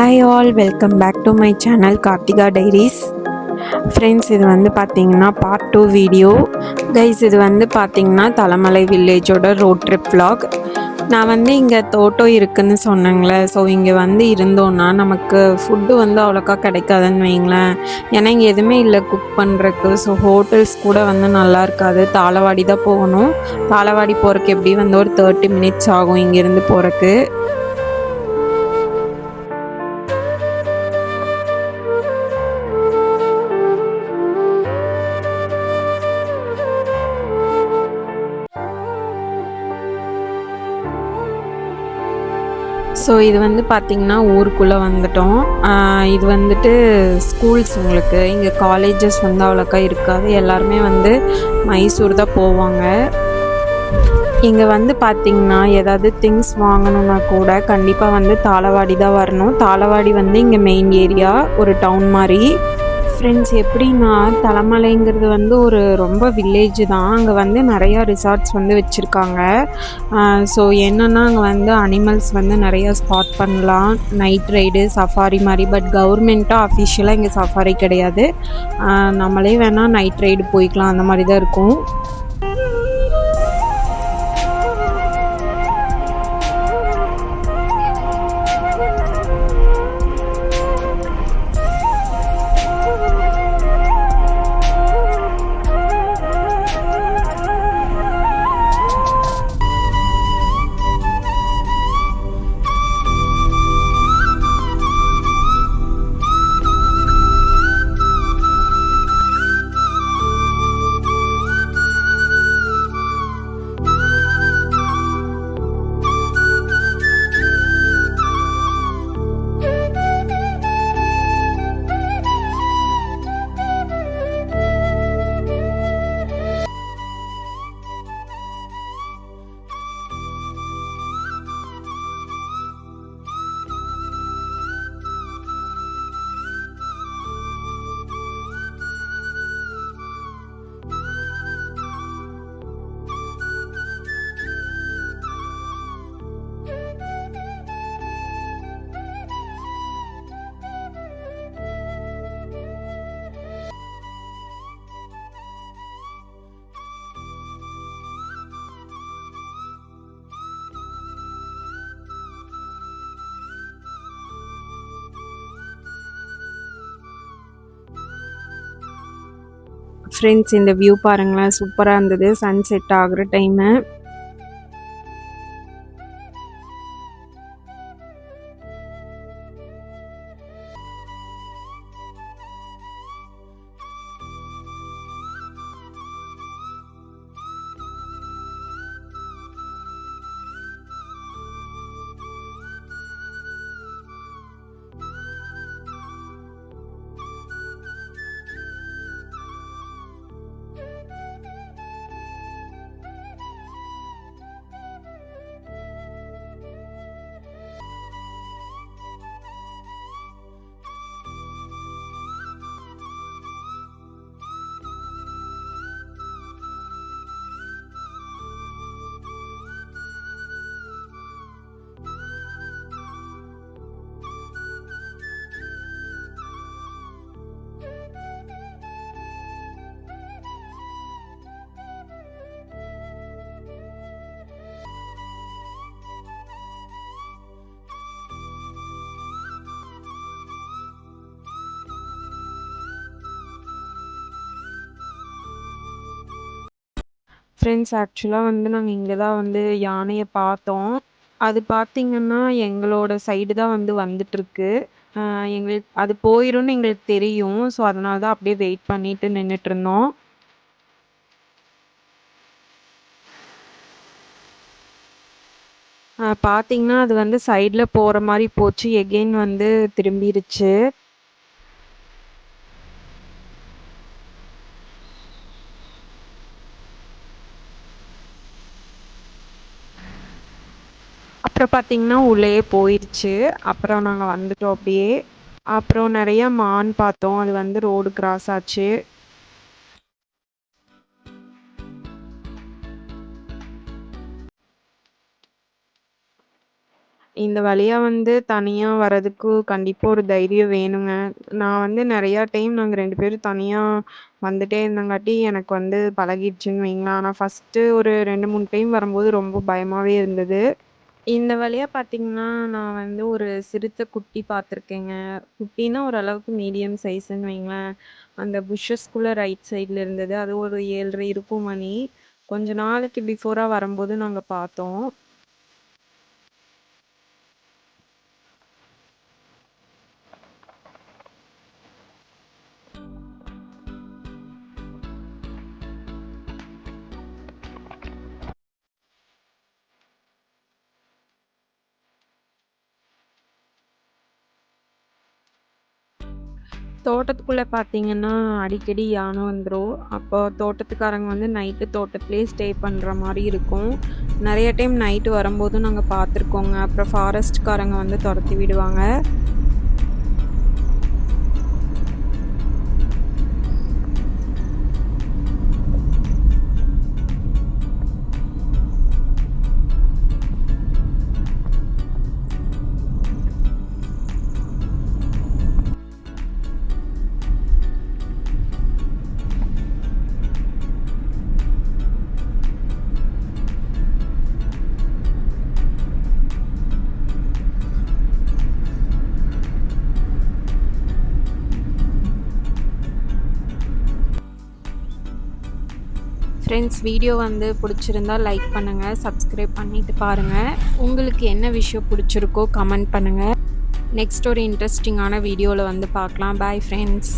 Hi all, welcome back to my channel Karthika diaries. Friends, இது வந்து பார்த்தீங்கன்னா பார்ட் 2 வீடியோ. கைஸ், இது வந்து பார்த்தீங்கன்னா தலமலை வில்லேஜோட ரோட் ட்ரிப் vlog. நான் வந்து இங்கே தோட்டம் இருக்குதுன்னு சொன்னேங்களே. ஸோ இங்கே வந்து இருந்தோன்னா நமக்கு ஃபுட்டு வந்து அவ்வளோக்கா கிடைக்காதுன்னு வைங்களேன். ஏன்னா இங்கே எதுவுமே இல்லை குக் பண்ணுறக்கு. ஸோ ஹோட்டல்ஸ் கூட வந்து நல்லா இருக்காது. தாளவாடி தான் போகணும். தாளவாடி போகிறக்கு எப்படி வந்து ஒரு 30 மினிட்ஸ் ஆகும் இங்கேருந்து போகிறக்கு. ஸோ இது வந்து பார்த்திங்கன்னா ஊருக்குள்ளே வந்துட்டோம். இது வந்துட்டு ஸ்கூல்ஸ். உங்களுக்கு இங்கே காலேஜஸ் வந்து அவ்வளோக்கா இருக்காது. எல்லாருமே வந்து மைசூர் தான் போவாங்க. இங்கே வந்து பார்த்திங்கன்னா ஏதாவது திங்ஸ் வாங்கணுன்னா கூட கண்டிப்பாக வந்து தாளவாடி தான் வரணும். தாளவாடி வந்து இங்கே மெயின் ஏரியா, ஒரு டவுன் மாதிரி. ஃப்ரெண்ட்ஸ், எப்படின்னா தலமலைங்கிறது வந்து ஒரு ரொம்ப வில்லேஜ் தான். அங்கே வந்து நிறையா ரிசார்ட்ஸ் வந்து வச்சுருக்காங்க. ஸோ என்னென்னா அங்கே வந்து அனிமல்ஸ் வந்து நிறையா ஸ்பாட் பண்ணலாம். நைட் ரைடு, சஃபாரி மாதிரி. பட் கவர்மெண்ட்டாக அஃபிஷியலாக இங்கே சஃபாரி கிடையாது. நம்மளே வேணால் நைட் ரைடு போய்க்கலாம், அந்த மாதிரி தான் இருக்கும். ஃப்ரெண்ட்ஸ், இந்த வியூ பாருங்களேன், சூப்பராக இருந்தது. சன்செட் ஆகிற டைமு. ஃப்ரெண்ட்ஸ், ஆக்சுவலாக வந்து நாங்கள் இங்கே தான் வந்து யானையை பார்த்தோம். அது பார்த்திங்கன்னா எங்களோட சைடு தான் வந்து வந்துட்டுருக்கு. எங்களுக்கு அது போயிரும்னு எங்களுக்கு தெரியும். ஸோ அதனால தான் அப்படியே வெயிட் பண்ணிட்டு நின்றுட்டுருந்தோம். பார்த்திங்கன்னா அது வந்து சைடில் போகிற மாதிரி போச்சு. எகெயின் வந்து திரும்பிருச்சு. அப்புறம் பார்த்திங்கன்னா உள்ளேயே போயிடுச்சு. அப்புறம் நாங்கள் வந்துட்டோம் அப்படியே. அப்புறம் நிறைய மான் பார்த்தோம். அது வந்து ரோடு கிராஸ் ஆச்சு. இந்த வழியா வந்து தனியா வரதுக்கு கண்டிப்பா ஒரு தைரியம் வேணுங்க. நான் வந்து நெறையா டைம் நாங்க 2 பேரும் தனியா வந்துட்டே இருந்தங்காட்டி எனக்கு வந்து பழகிடுச்சுன்னு வைங்களேன். ஆனா ஃபர்ஸ்ட்டு ஒரு 2, 3 டைம் வரும்போது ரொம்ப பயமாவே இருந்தது. இந்த வழியா பார்த்தீங்கன்னா, நான் வந்து ஒரு சிறுத்தை குட்டி பார்த்துருக்கேங்க. குட்டின்னா ஓரளவுக்கு மீடியம் சைஸ்ன்னு வைங்களேன். அந்த புஷஸ்க்குள்ள ரைட் சைட்ல இருந்தது. அது ஒரு 7:30 இருக்கும் மணி. கொஞ்ச நாளைக்கு பிஃபோரா வரும்போது நாங்க பார்த்தோம். தோட்டத்துக்குள்ள பார்த்தீங்கன்னா, அடிக்கடி யானை வந்துரும். அப்போ தோட்டத்துக்காரங்க வந்து நைட்டு தோட்டத்திலேயே ஸ்டே பண்ற மாரி இருக்கும். நெறைய டைம் நைட்டு வரும்போதும் நாங்க பார்த்துருக்கோங்க. அப்புறம் ஃபாரஸ்ட்காரங்க வந்து தொரத்தி விடுவாங்க. ஃப்ரெண்ட்ஸ் வீடியோ வந்து பிடிச்சிருந்தா லைக் பண்ணுங்கள், சப்ஸ்கிரைப் பண்ணிட்டு பாருங்கள். உங்களுக்கு என்ன விஷயம் பிடிச்சிருக்கோ கமெண்ட் பண்ணுங்கள். நெக்ஸ்ட் ஒரு இன்ட்ரெஸ்டிங்கான வீடியோவில் வந்து பார்க்கலாம். Bye friends.